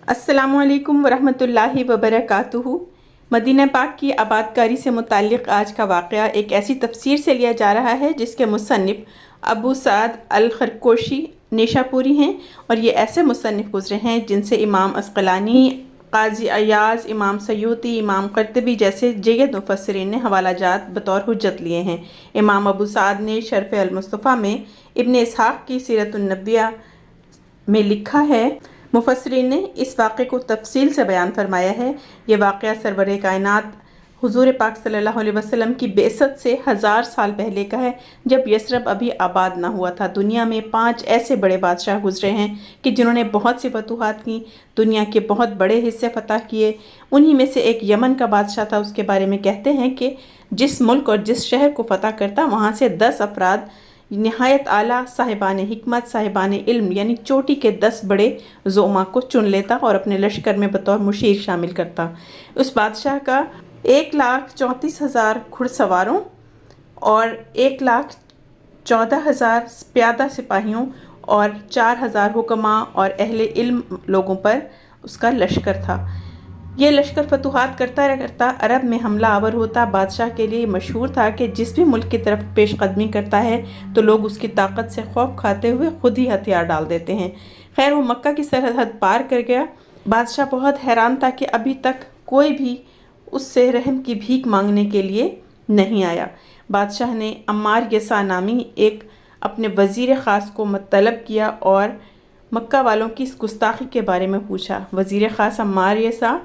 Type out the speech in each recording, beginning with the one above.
अस्सलामुअलैकुम वरहमतुल्लाहि वबरकातुहू। मदीना पाक की आबादकारी से मुताल्लिक़ आज का वाक़या एक ऐसी तफसीर से लिया जा रहा है जिसके मुसन्निफ़ अबू सअद अल-खरकोशी नेशापुरी हैं, और ये ऐसे मुसन्निफ़ गुज़रे हैं जिनसे इमाम अस्क़लानी, क़ाज़ी अय्याज़, इमाम सयूती, इमाम क़र्तबी जैसे जय्यद मुफ़स्सिरीन ने हवालाजात बतौर हुज्जत लिए हैं। इमाम अबू सअद ने शर्फ़ अल-मुस्तफ़ा में इब्न इसहाक़ की सीरतुन्नबिया में लिखा है, मुफस्सिरीन ने इस वाक़े को तफसील से बयान फरमाया है। ये वाक़या सरवर कायनात हुज़ूर पाक सल्लल्लाहु अलैहि वसल्लम की बेअसत से 1000 साल पहले का है, जब यसरब अभी आबाद ना हुआ था। दुनिया में 5 ऐसे बड़े बादशाह गुजरे हैं कि जिन्होंने बहुत सी फतूहात की, दुनिया के बहुत बड़े हिस्से फ़तह किए। उन्हीं में से एक यमन का बादशाह था। उसके बारे में कहते हैं कि जिस मुल्क और जिस शहर को फ़तह करता, वहाँ से 10 अफराद नहायत आला साहिबान हिकमत, साहिबान इल्म यानी चोटी के 10 बड़े ज़ोमा को चुन लेता और अपने लश्कर में बतौर मुशीर शामिल करता। उस बादशाह का 1,34,000 घुड़सवारों और 1,14,000 प्यादा सिपाहियों और 4,000 हुक्मा और अहले इल्म लोगों पर उसका लश्कर था। ये लश्कर फतूहात करता करता अरब में हमला आवर होता। बादशाह के लिए मशहूर था कि जिस भी मुल्क की तरफ पेशकदमी करता है तो लोग उसकी ताकत से खौफ खाते हुए खुद ही हथियार डाल देते हैं। खैर, वो मक्का की सरहद पार कर गया। बादशाह बहुत हैरान था कि अभी तक कोई भी उससे रहम की भीख मांगने के लिए नहीं आया। बादशाह ने अम्मार यसा नामी एक अपने वज़ीर ख़ास को मतलब किया और मक्का वालों की इस गुस्ताखी के बारे में पूछा। वज़ीर ख़ास अम्मार यसा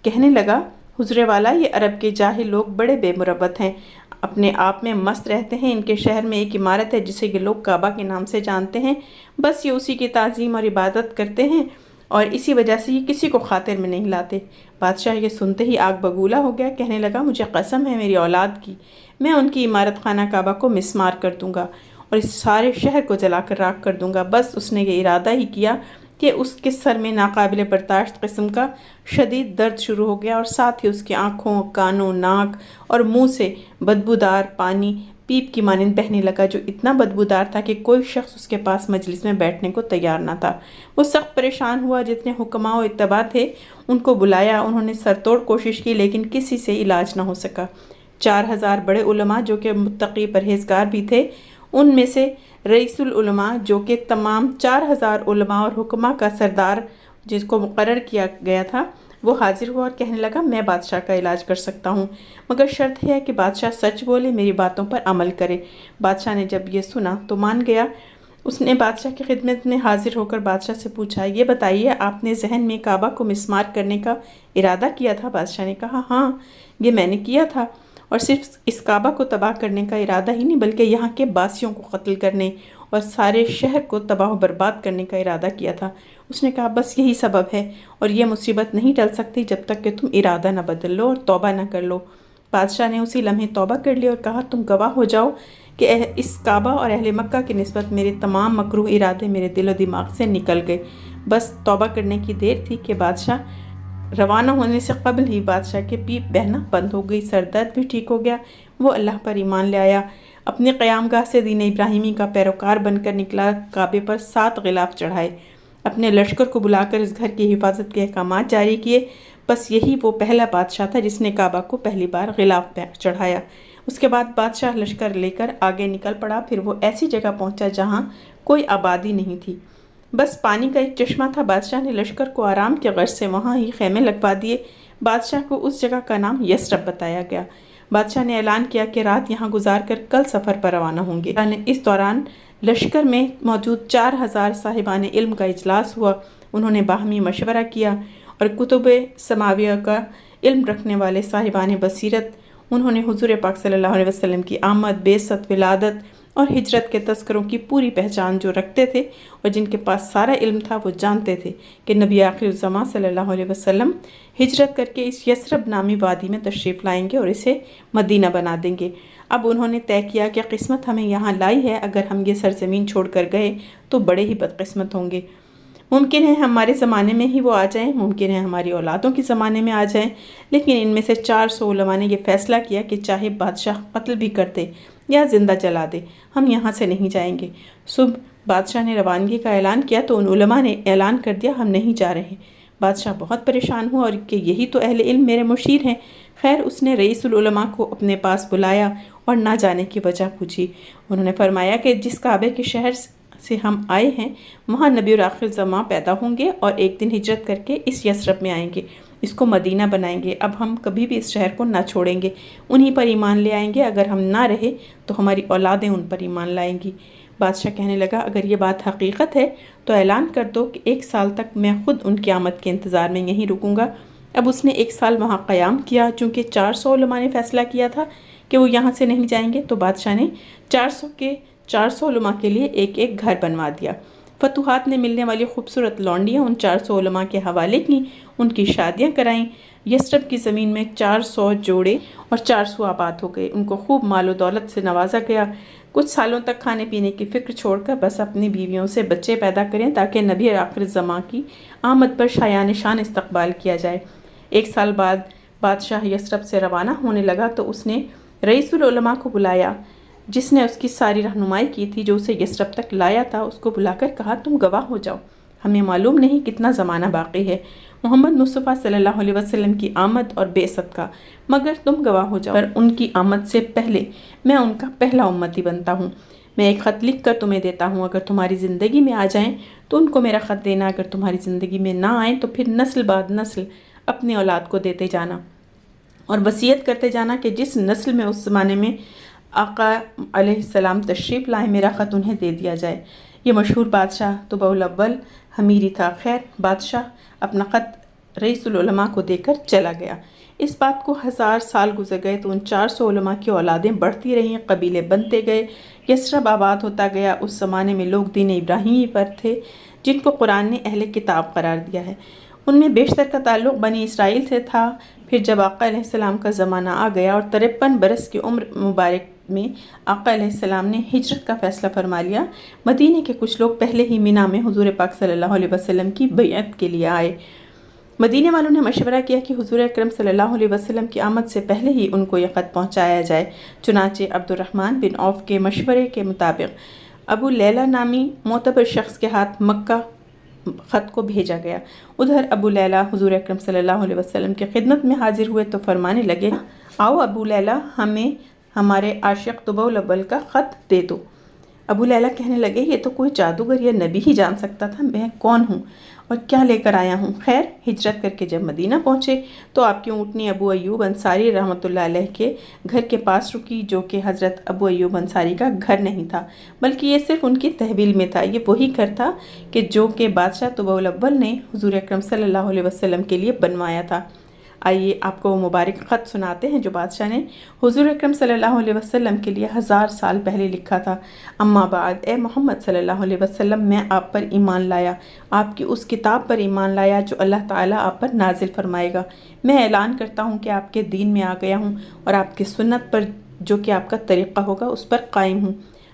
कहने लगा, हुज़ूर वाला, ये अरब के जाहिल लोग बड़े बेमुरवत हैं, अपने आप में मस्त रहते हैं। इनके शहर में एक इमारत है जिसे ये लोग काबा के नाम से जानते हैं। बस ये उसी की ताज़ीम और इबादत करते हैं और इसी वजह से ये किसी को खातिर में नहीं लाते। बादशाह ये सुनते ही आग बगूला हो गया। कहने लगा, मुझे कसम है मेरी औलाद की, मैं उनकी इमारत खाना काबा को मिस्मार कर दूँगा और इस सारे शहर को जलाकर राख कर दूँगा। बस उसने ये इरादा ही किया कि उसके सर में नाकाबिले बर्दाश्त किस्म का शदीद दर्द शुरू हो गया और साथ ही उसकी आँखों, कानों, नाक और मुंह से बदबूदार पानी पीप की मानिंद बहने लगा, जो इतना बदबूदार था कि कोई शख्स उसके पास मजलिस में बैठने को तैयार ना था। वो सख्त परेशान हुआ। जितने हुक्मा और इत्तबा थे उनको बुलाया। उन्होंने सरतोड़ कोशिश की लेकिन किसी से इलाज ना हो सका। 4,000 बड़े उलमा जो कि मुत्तकी परहेज़गार भी थे, उनमें से रईसुल उलमा जो कि तमाम 4,000 उलमा और हुक्मा का सरदार जिसको मुकर्रर किया गया था, वो हाजिर हुआ और कहने लगा, मैं बादशाह का इलाज कर सकता हूँ, मगर शर्त है कि बादशाह सच बोले, मेरी बातों पर अमल करे। बादशाह ने जब ये सुना तो मान गया। उसने बादशाह की खिदमत में हाजिर होकर बादशाह से पूछा, ये बताइए, आपने जहन में काबा को मिस्मार करने का इरादा किया था? बादशाह ने कहा, हाँ, ये मैंने किया था, और सिर्फ इस काबा को तबाह करने का इरादा ही नहीं बल्कि यहाँ के बासियों को कत्ल करने और सारे शहर को तबाह बर्बाद करने का इरादा किया था। उसने कहा, बस यही सबब है और यह मुसीबत नहीं टल सकती जब तक कि तुम इरादा न बदल लो और तौबा न कर लो। बादशाह ने उसी लम्हे तौबा कर ली और कहा, तुम गवाह हो जाओ कि इस काबा और अहले मक्का की निस्बत मेरे तमाम मकरूह इरादे मेरे दिलो दिमाग से निकल गए। बस तौबा करने की देर थी कि बादशाह रवाना होने से कबल ही बादशाह के पीप बहना बंद हो गई, सर दर्द भी ठीक हो गया। वो अल्लाह पर ईमान ले आया, अपने क़यामगाह से दीन इब्राहिमी का पैरोकार बनकर निकला। काबे पर 7 ग़िलाफ़ चढ़ाए, अपने लश्कर को बुलाकर इस घर की हिफाजत के अहकामात जारी किए। बस यही वो पहला बादशाह था जिसने काबा को पहली बार ग़िलाफ़ चढ़ाया। उसके बाद बादशाह लश्कर लेकर आगे निकल पड़ा। फिर वो ऐसी जगह पहुँचा जहाँ कोई आबादी नहीं थी, बस पानी का एक चश्मा था। बादशाह ने लश्कर को आराम के गर्ज से वहाँ ही खैमे लगवा दिए। बादशाह को उस जगह का नाम यसरब बताया गया। बादशाह ने ऐलान किया कि रात यहाँ गुजार कर कल सफ़र पर रवाना होंगे। इस दौरान लश्कर में मौजूद 4,000 साहिबान इल्म का इजलास हुआ। उन्होंने बाहमी मशवरा किया और कुतुब समाविया का इल्म रखने वाले साहिबान बसीरत, उन्होंने हुज़ूर पाक सल्लल्लाहु अलैहि वसल्लम की आमद, बेसत, विलादत और हिजरत के तस्करों की पूरी पहचान जो रखते थे और जिनके पास सारा इल्म था, वो जानते थे कि नबी आखिरुज़्ज़मा सल्लल्लाहु अलैहि वसल्लम हिजरत करके इस यसरब नामी वादी में तशरीफ़ लाएंगे और इसे मदीना बना देंगे। अब उन्होंने तय किया कि किस्मत हमें यहाँ लाई है, अगर हम ये सरज़मीन छोड़ कर गए तो बड़े ही बदकिस्मत होंगे। मुमकिन है हमारे ज़माने में ही वो आ जाएं, मुमकिन है हमारी औलादों के ज़माने में आ जाएं, लेकिन इनमें से 400 उलमा ने यह फ़ैसला किया कि चाहे बादशाह कत्ल भी कर दे या ज़िंदा जला दे, हम यहाँ से नहीं जाएंगे। सुबह बादशाह ने रवानगी का ऐलान किया तो उन उलमा ने ऐलान कर दिया, हम नहीं जा रहे। بادشاہ بہت پریشان ہوا اور کہ یہی تو اہل علم میرے مشیر ہیں۔ خیر اس نے رئیس العلماء کو اپنے پاس بلایا اور نہ جانے کی وجہ پوچھی۔ انہوں نے فرمایا کہ جس کعبے کے شہر سے ہم آئے ہیں وہاں نبی اور آخر زمان پیدا ہوں گے اور ایک دن ہجرت کر کے اس یثرب میں آئیں گے، اس کو مدینہ بنائیں گے۔ اب ہم کبھی بھی اس شہر کو نہ چھوڑیں گے، انہی پر ایمان لے آئیں گے، اگر ہم نہ رہے تو ہماری اولادیں ان پر ایمان لائیں گی۔ بادشاہ کہنے لگا اگر یہ بات حقیقت ہے تو اعلان کر دو کہ 1 سال تک میں خود ان کی آمد کے انتظار میں یہیں رکوں گا۔ اب اس نے 1 سال وہاں قیام کیا، چونکہ 400 علماء نے فیصلہ کیا تھا کہ وہ یہاں سے نہیں جائیں گے، تو بادشاہ نے 400 علماء کے لیے ایک ایک گھر بنوا دیا۔ فتوحات نے ملنے والی خوبصورت لونڈیاں ان 400 علماء کے حوالے کی، ان کی شادیاں کرائیں۔ یثرب کی زمین میں 400 جوڑے اور 400 آباد ہو گئے، ان کو خوب مال و دولت سے نوازا گیا۔ کچھ سالوں تک کھانے پینے کی فکر چھوڑ کر بس اپنی بیویوں سے بچے پیدا کریں تاکہ نبی آخر زمان کی آمد پر شایان شان استقبال کیا جائے۔ 1 سال بعد بادشاہ یثرب سے روانہ ہونے لگا تو اس نے رئیس العلماء کو بلایا، جس نے اس کی ساری رہنمائی کی تھی، جو اسے یثرب تک لایا تھا۔ اس کو بلا کر کہا تم گواہ ہو جاؤ، ہمیں معلوم نہیں کتنا زمانہ باقی ہے محمد مصطفیٰ صلی اللہ علیہ وسلم کی آمد اور بعثت کا، مگر تم گواہ ہو جاؤ پر ان کی آمد سے پہلے میں ان کا پہلا امتی بنتا ہوں۔ میں ایک خط لکھ کر تمہیں دیتا ہوں، اگر تمہاری زندگی میں آ جائیں تو ان کو میرا خط دینا، اگر تمہاری زندگی میں نہ آئیں تو پھر نسل بعد نسل اپنی اولاد کو دیتے جانا اور وصیت کرتے جانا کہ جس نسل میں اس زمانے میں آقا علیہ السلام تشریف لائیں میرا خط انہیں دے دیا جائے۔ یہ مشہور بادشاہ طبع الاول حمیری تھا۔ خیر بادشاہ اپنا خط رئیس العلماء کو دے کر چلا گیا۔ اس بات کو 1000 سال گزر گئے تو ان 400 علماء کی اولادیں بڑھتی رہیں، قبیلے بنتے گئے، یثرب آباد ہوتا گیا۔ اس زمانے میں لوگ دین ابراہیمی پر تھے، جن کو قرآن نے اہل کتاب قرار دیا ہے۔ ان میں بیشتر کا تعلق بنی اسرائیل سے تھا۔ پھر جب آقا علیہ السلام کا زمانہ آ گیا اور 53 برس کی عمر مبارک میں آقا علیہ السلام نے ہجرت کا فیصلہ فرما لیا، مدینے کے کچھ لوگ پہلے ہی مینا میں حضور پاک صلی اللہ علیہ وسلم کی بیعت کے لیے آئے۔ مدینے والوں نے مشورہ کیا کہ حضور اکرم صلی اللہ علیہ وسلم کی آمد سے پہلے ہی ان کو یہ خط پہنچایا جائے۔ چنانچہ عبد الرحمن بن عوف کے مشورے کے مطابق ابو لیلہ نامی معتبر شخص کے ہاتھ مکہ خط کو بھیجا گیا۔ ادھر ابو لیلہ حضور اکرم صلی اللہ علیہ وسلم کی خدمت میں حاضر ہوئے تو فرمانے لگے آؤ ابو لیلہ ہمیں ہمارے عاشق طبع الاول کا خط دے دو۔ ابو لیلہ کہنے لگے یہ تو کوئی جادوگر یا نبی ہی جان سکتا تھا، میں کون ہوں اور کیا لے کر آیا ہوں۔ خیر ہجرت کر کے جب مدینہ پہنچے تو آپ کی اونٹنی ابو ایوب انصاری رحمۃ اللہ علیہ کے گھر کے پاس رکی، جو کہ حضرت ابو ایوب انصاری کا گھر نہیں تھا بلکہ یہ صرف ان کی تحویل میں تھا۔ یہ وہی گھر تھا کہ جو کہ بادشاہ طبع الاول نے حضور اکرم صلی اللہ علیہ وسلم کے لیے بنوایا تھا۔ آئیے آپ کو وہ مبارک خط سناتے ہیں جو بادشاہ نے حضور اکرم صلی اللہ علیہ وسلم کے لیے 1000 سال پہلے لکھا تھا۔ اما بعد، اے محمد صلی اللہ علیہ وسلم، میں آپ پر ایمان لایا، آپ کی اس کتاب پر ایمان لایا جو اللہ تعالیٰ آپ پر نازل فرمائے گا۔ میں اعلان کرتا ہوں کہ آپ کے دین میں آ گیا ہوں اور آپ کی سنت پر جو کہ آپ کا طریقہ ہوگا اس پر قائم ہوں،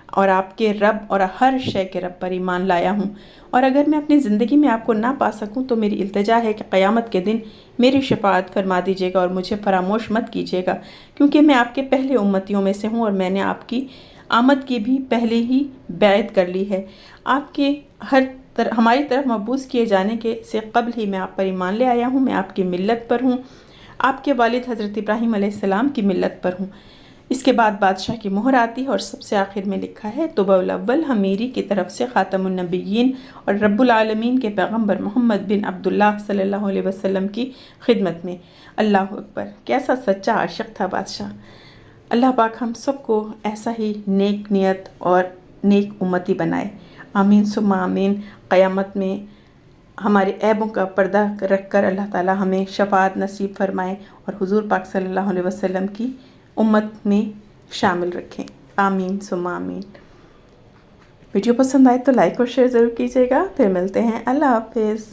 اور آپ کے رب اور ہر شے کے رب پر ایمان لایا ہوں، اور اگر میں اپنی زندگی میں آپ کو نہ پا سکوں تو میری التجا ہے کہ قیامت کے دن میری شفاعت فرما دیجیے گا اور مجھے فراموش مت کیجیے گا، کیونکہ میں آپ کے پہلے امتیوں میں سے ہوں اور میں نے آپ کی آمد کی بھی پہلے ہی بیعت کر لی ہے۔ آپ کے ہماری طرف مبعوث کیے جانے سے قبل ہی میں آپ پر ایمان لے آیا ہوں، میں آپ کی ملت پر ہوں، آپ کے والد حضرت ابراہیم علیہ السلام کی ملت پر ہوں۔ اس کے بعد بادشاہ کی مہر آتی ہے اور سب سے آخر میں لکھا ہے طبع الاول حمیری کی طرف سے خاتم النبیین اور رب العالمین کے پیغمبر محمد بن عبداللہ صلی اللہ علیہ وسلم کی خدمت میں۔ اللہ اکبر، کیسا سچا عاشق تھا بادشاہ۔ اللہ پاک ہم سب کو ایسا ہی نیک نیت اور نیک امتی بنائے، آمین ثم آمین۔ قیامت میں ہمارے عیبوں کا پردہ رکھ کر اللہ تعالی ہمیں شفاعت نصیب فرمائے اور حضور پاک صلی اللہ علیہ وسلم کی امت میں شامل رکھیں، آمین ثم آمین۔ ویڈیو پسند آئے تو لائک اور شیئر ضرور کیجیے گا، پھر ملتے ہیں، اللہ حافظ۔